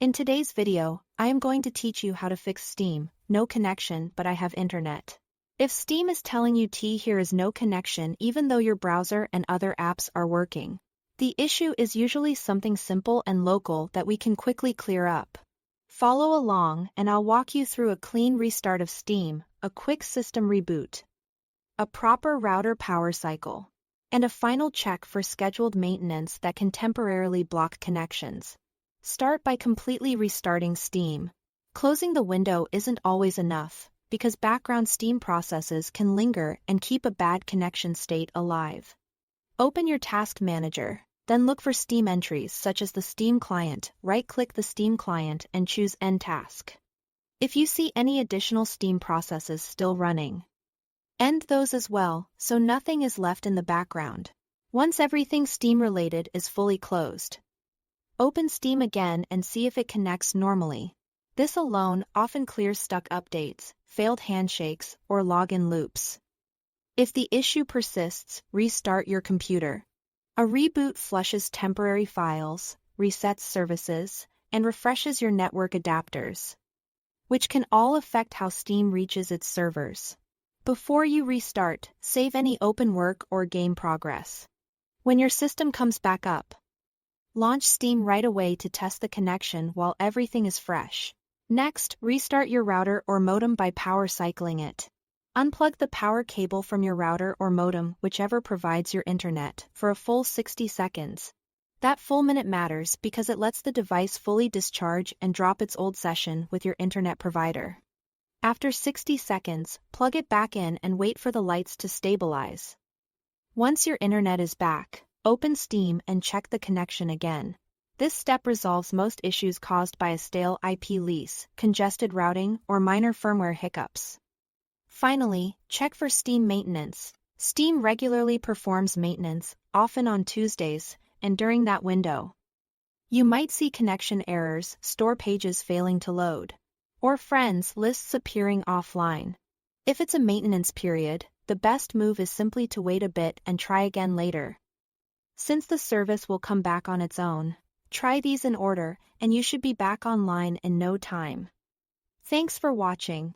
In today's video, I am going to teach you how to fix Steam. No connection, but I have internet. If Steam is telling you here is no connection even though your browser and other apps are working, the issue is usually something simple and local that we can quickly clear up. Follow along and I'll walk you through a clean restart of Steam, a quick system reboot, a proper router power cycle, and a final check for scheduled maintenance that can temporarily block connections. Start by completely restarting Steam. Closing the window isn't always enough, because background Steam processes can linger and keep a bad connection state alive. Open your task manager, then look for Steam entries such as the Steam client. Right-click the Steam client and choose End Task. If you see any additional Steam processes still running, end those as well, so nothing is left in the background. Once everything Steam-related is fully closed, open Steam again and see if it connects normally. This alone often clears stuck updates, failed handshakes, or login loops. If the issue persists, restart your computer. A reboot flushes temporary files, resets services, and refreshes your network adapters, which can all affect how Steam reaches its servers. Before you restart, save any open work or game progress. When your system comes back up, launch Steam right away to test the connection while everything is fresh. Next, restart your router or modem by power cycling it. Unplug the power cable from your router or modem, whichever provides your internet, for a full 60 seconds. That full minute matters because it lets the device fully discharge and drop its old session with your internet provider. After 60 seconds, plug it back in and wait for the lights to stabilize. Once your internet is back, open Steam and check the connection again. This step resolves most issues caused by a stale IP lease, congested routing, or minor firmware hiccups. Finally, check for Steam maintenance. Steam regularly performs maintenance, often on Tuesdays, and during that window, you might see connection errors, store pages failing to load, or friends lists appearing offline. If it's a maintenance period, the best move is simply to wait a bit and try again later. Since the service will come back on its own, try these in order and you should be back online in no time. Thanks for watching.